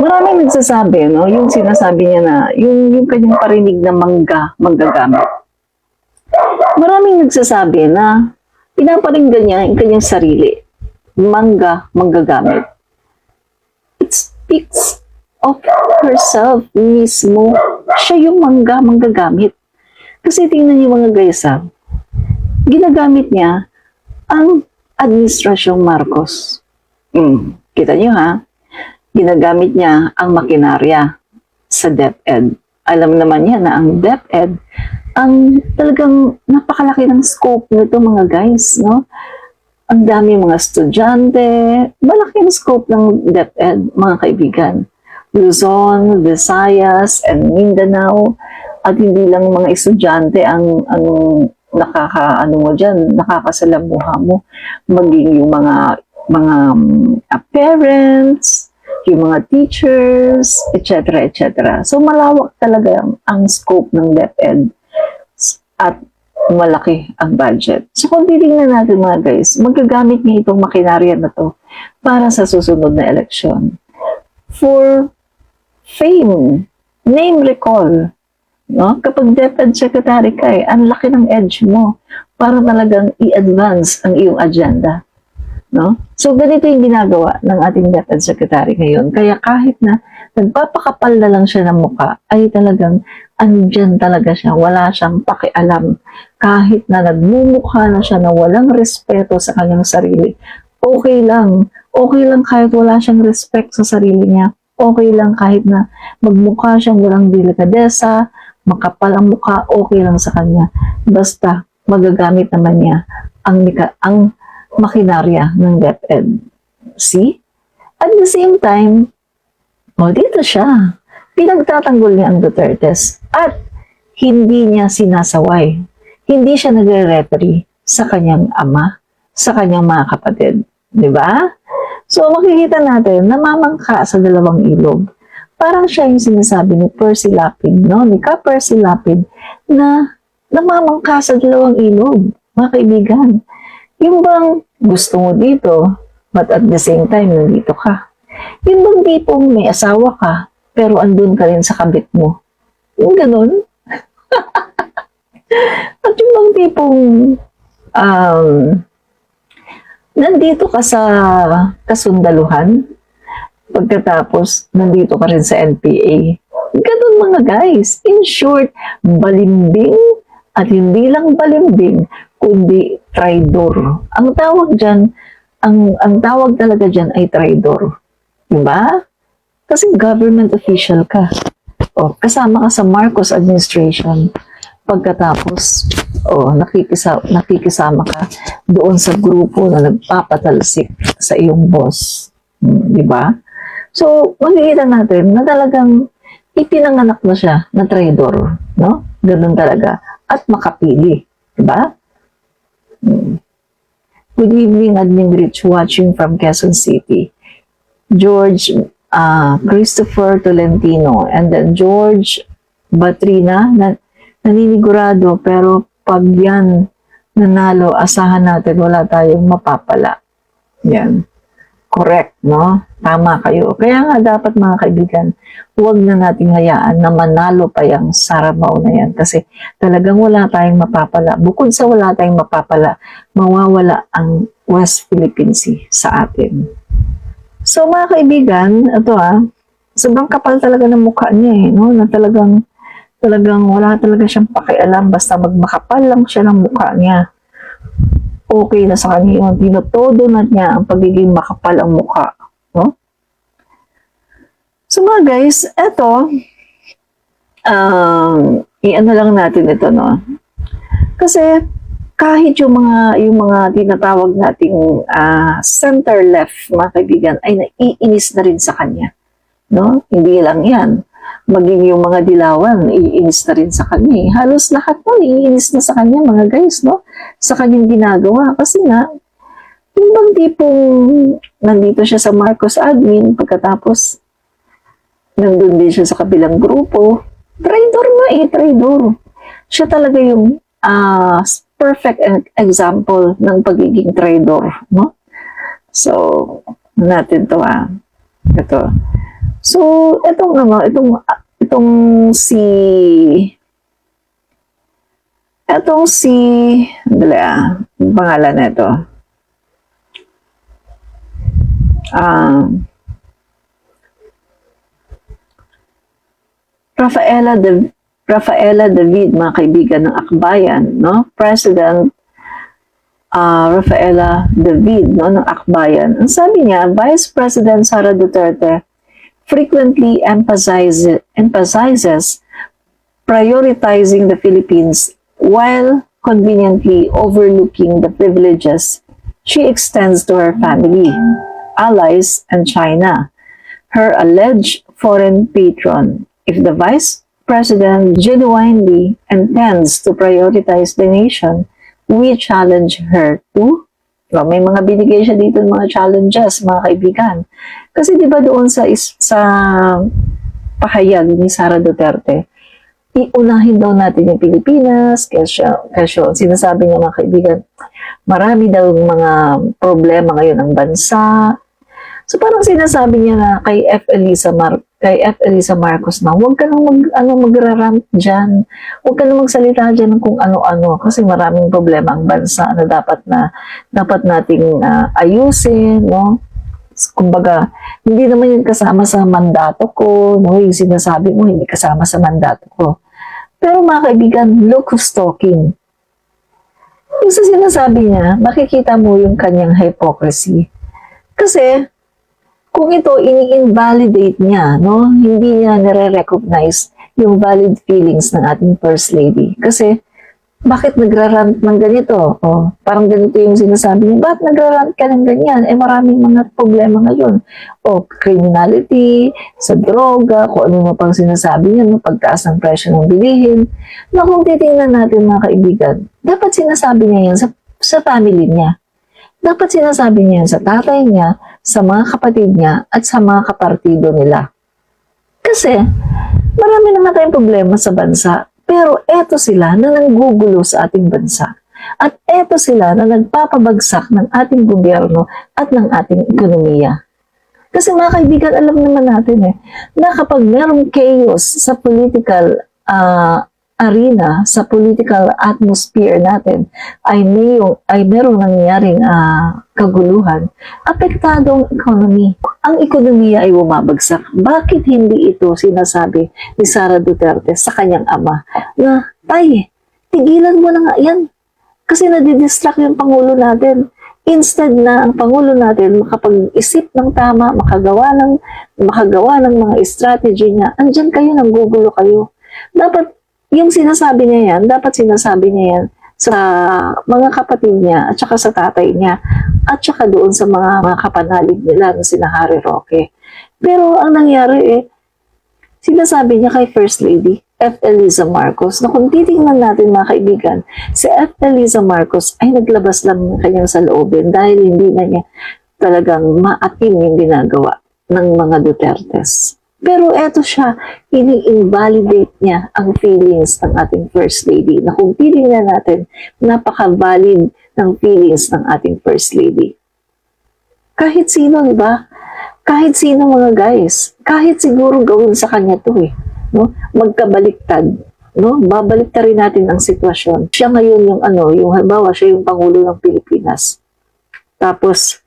Maraming nagsasabi, no? Yung sinasabi niya na, yung kanyang parinig na manggagamit. Maraming nagsasabi na pinaparinggan niya yung kanyang sarili. Manggagamit. It speaks of herself mismo. Siya yung manggagamit. Kasi tingnan niyo mga guys, ginagamit niya ang Administrasyong Marcos. Kita niyo ginagamit niya ang makinarya sa DepEd. Alam naman niya na ang DepEd, ang talagang napakalaki ng scope nito mga guys, no? Ang dami mga estudyante, malaki ang scope ng DepEd, mga kaibigan. Luzon, Visayas, and Mindanao, at hindi lang mga estudyante ang nakakasalamuha mo, maging yung mga parents, yung mga teachers, etc. etc. So malawak talaga ang scope ng DepEd at malaki ang budget. So kung titingnan natin mga guys, magagamit niya itong makinarya na to para sa susunod na eleksyon. For fame, name recall, no? Kapag DepEd Secretary ka, ang laki ng edge mo para talagang i-advance ang iyong agenda. No? So, ganito yung ginagawa ng ating DepEd Secretary ngayon. Kaya kahit na nagpapakapal na lang siya ng muka, ay talagang andyan talaga siya. Wala siyang pakialam. Kahit na nagmumukha na siya na walang respeto sa kanyang sarili. Okay lang. Okay lang kahit wala siyang respect sa sarili niya. Okay lang kahit na magmukha siyang walang delikadesa, makapal ang mukha, okay lang sa kanya. Basta magagamit naman niya ang makinarya ng DepEd. See? At the same time, dito siya. Pinagtatanggol niya ang Dutertes at hindi niya sinasaway. Hindi siya nagre-referee sa kanyang ama, sa kanyang mga kapatid. Diba? So, makikita natin, namamangka sa dalawang ilog. Parang siya yung sinasabi ni Percy Lapid, no? Ni Ka Percy Lapid, na namamangka sa dalawang ilog, mga kaibigan. Yung bang gusto mo dito, but at the same time, nandito ka. Yung bang tipong may asawa ka, pero andun ka rin sa kabit mo. Yung ganun. At yung bang tipong nandito ka sa kasundaluhan, pagkatapos nandito ka rin sa NPA. Ganun mga guys. In short, balimbing at hindi lang balimbing, kundi traidor. Ang tawag dyan, ang tawag talaga dyan ay traidor. Diba? Kasi government official ka. Kasama ka sa Marcos administration. Pagkatapos, nakikisama ka doon sa grupo na nagpapatalsik sa iyong boss. Diba? So, makikita natin na talagang ipinanganak na siya na traidor. No? Ganun talaga. At makapili. Diba? Good evening, Admin Rich, watching from Quezon City. George Christopher Tolentino, and then George Batrina, naninigurado, pero pag yan nanalo, asahan natin wala tayong mapapala. Yan. Correct, no? Tama kayo. Kaya nga dapat mga kaibigan, huwag na nating hayaan na manalo pa yung Saramaw na yan. Kasi talagang wala tayong mapapala. Bukod sa wala tayong mapapala, mawawala ang West Philippine Sea sa atin. So mga kaibigan, ito sobrang kapal talaga ng mukha niya no? Na talagang wala talaga siyang pakialam. Basta magmakapal lang siya ng mukha niya. Okay na sa kanya yung tinotodo na niya ang pagiging makapal ang mukha. No? So mga guys, eto, i-ano lang natin ito, no? Kasi kahit yung mga tinatawag nating center left, mga kaibigan, ay naiinis na rin sa kanya. No? Hindi lang yan. Maging yung mga dilawan, iinis na rin sa kanya. Halos lahat mo, iinis na sa kanya, mga guys, no? Sa kanyang ginagawa. Kasi nga, yung bang tipong nandito siya sa Marcos admin, pagkatapos nandun din siya sa kabilang grupo, traidor nga traidor. Siya talaga yung perfect example ng pagiging traidor, no? So, natin to ito. So, itong si, dali ang pangalan nito. Rafaela David, mga kaibigan ng Akbayan, no? President Rafaela David, no, ng Akbayan. Ang sabi niya, Vice President Sara Duterte frequently emphasizes prioritizing the Philippines while conveniently overlooking the privileges she extends to her family, allies, and China, her alleged foreign patron. If the Vice President genuinely intends to prioritize the nation, we challenge her to, may mga binigay siya dito ng mga challenges, mga kaibigan. Kasi di ba doon sa pahayag ni Sara Duterte, iunahin daw natin yung Pilipinas, kasi sinasabi niya mga kaibigan, marami daw mga problema ngayon ang bansa. So parang sinasabi niya na kay F. Elisa Marcos na, huwag ka nang magrarant dyan. Huwag ka nang magsalita dyan ng kung ano-ano kasi maraming problema ang bansa na dapat nating ayusin, no? Kumbaga, hindi naman yun kasama sa mandato ko, no? Yung sinasabi mo, hindi kasama sa mandato ko. Pero mga kaibigan, look who's talking. Yung sa sinasabi niya, makikita mo yung kanyang hypocrisy. Kasi, kung ito ini-invalidate niya, no, hindi niya nare-recognize yung valid feelings ng ating First Lady. Kasi, bakit nagrarant ng ganito? O, parang ganito yung sinasabi niya, bakit nagrarant ka ng ganyan? Eh, maraming mga problema ngayon. O, criminality, sa droga, kung ano mo pang sinasabi niya, no, pagtaas ng presyo ng bilihin. Na kung titingnan natin mga kaibigan, dapat sinasabi niya yan sa family niya. Dapat sinasabi niya yan sa tatay niya, sa mga kapatid niya, at sa mga kapartido nila. Kasi, marami naman tayong problema sa bansa, pero eto sila na nanggugulo sa ating bansa. At eto sila na nagpapabagsak ng ating gobyerno at ng ating ekonomiya. Kasi mga kaibigan, alam naman natin na kapag merong chaos sa political arena, sa political atmosphere natin, ay merong nangyaring kaguluhan, apektado ang economy. Ang ekonomiya ay bumabagsak. Bakit hindi ito sinasabi ni Sara Duterte sa kanyang ama na, tay, tigilan mo na nga yan. Kasi nadidistract yung Pangulo natin. Instead na ang Pangulo natin makapag-isip ng tama, makagawa ng mga strategy niya, andyan kayo, nanggugulo kayo. Dapat yung sinasabi niya yan, sa mga kapatid niya at saka sa tatay niya at saka doon sa mga kapanalig nila na sina Harry Roque. Pero ang nangyari sinasabi niya kay First Lady F. Elisa Marcos na kung titingnan natin mga kaibigan, si F. Elisa Marcos ay naglabas lang ng kanyang saloobin dahil hindi na niya talagang maatim yung ginagawa ng mga Dutertes. Pero eto siya, ini-invalidate niya ang feelings ng ating First Lady na kung titingnan natin, napaka-valid ng feelings ng ating First Lady. Kahit sino, di ba? Kahit sino mga guys, kahit siguro gawin sa kanya to no? Magkabaliktad, no? Babaliktarin natin ang sitwasyon. Siya ngayon yung halimbawa, siya yung Pangulo ng Pilipinas. Tapos,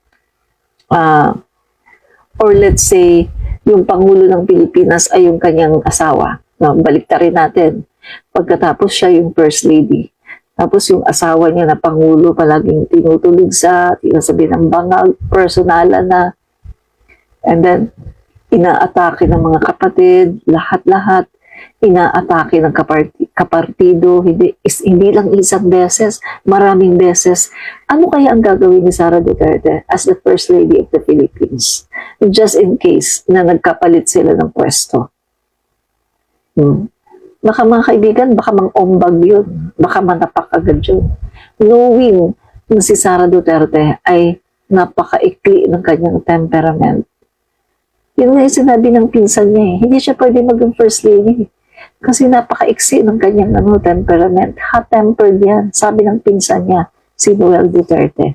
or let's say, yung Pangulo ng Pilipinas ay yung kanyang asawa. No, baliktarin natin. Pagkatapos siya yung First Lady. Tapos yung asawa niya na Pangulo palaging tinutulig tinasabi ng bangag, personalan na. And then, inaatake ng mga kapatid, lahat-lahat. Inaatake ng kapartido, hindi lang isang beses, maraming beses. Ano kaya ang gagawin ni Sara Duterte as the First Lady of the Philippines? Just in case na nagkapalit sila ng pwesto. Baka mga kaibigan, baka mang-ombag yun. Baka manapak agad yun. Knowing na si Sara Duterte ay napakaikli ng kanyang temperament. Yun nga yung sinabi ng pinsan niya Hindi siya pwede maging First Lady. Kasi napaka-iksi ng kanyang temperament. Hot-tempered yan. Sabi ng pinsan niya, si Noel Duterte.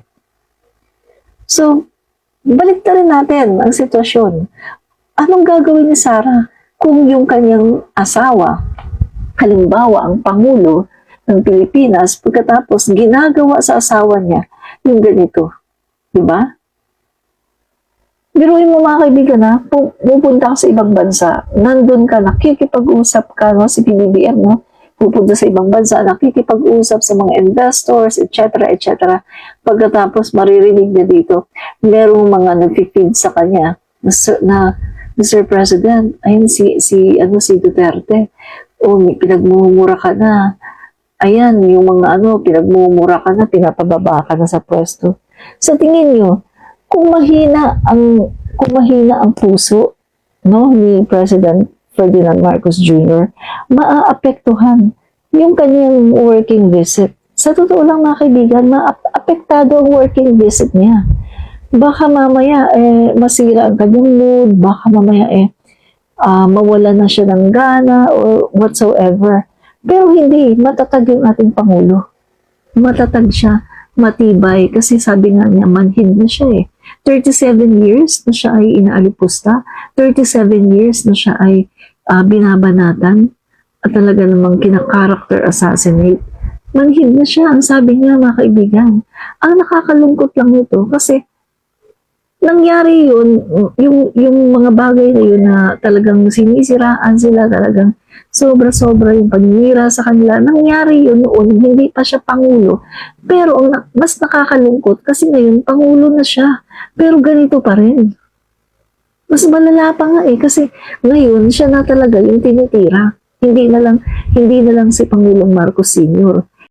So, baliktarin natin ang sitwasyon. Anong gagawin ni Sarah kung yung kanyang asawa, halimbawa ang Pangulo ng Pilipinas, pagkatapos ginagawa sa asawa niya yung ganito? Diba? Biruin mo mga kaibigan na, pupunta ka sa ibang bansa, nandun ka, nakikipag-usap ka, no, si PBBM, no? Pupunta sa ibang bansa, nakikipag-usap sa mga investors, etc., etc. Pagkatapos maririnig niya dito, merong mga nag-feed sa kanya na Mr. President, ayun si Duterte, pinagmumura ka na. Ayan, yung mga pinagmumura ka na, pinapababa ka na sa pwesto. Sa tingin nyo, kung mahina ang puso, no, ni President Ferdinand Marcos Jr., maaapektuhan yung kanyang working visit. Sa totoo lang mga kaibigan, maapektado ang working visit niya. Baka mamaya masira ang kanyang mood, baka mamaya mawala na siya ng gana or whatsoever. Pero hindi, matatag yung ating Pangulo. Matatag siya, matibay, kasi sabi nga niya, manhid na siya 37 years na siya ay inaalipusta, 37 years na siya ay binabanatan, at talaga namang kina-character assassinate. Manhid na siya, ang sabi niya mga kaibigan. Ang nakakalungkot lang nito, kasi nangyari yun, yung mga bagay na yun na talagang sinisiraan sila, talagang sobra-sobra yung paninira sa kanila. Nangyari yun noon, hindi pa siya Pangulo. Pero mas nakakalungkot kasi ngayon, Pangulo na siya. Pero ganito pa rin. Mas malala pa nga kasi ngayon siya na talaga yung tinitira. Hindi na lang si Pangulong Marcos Sr.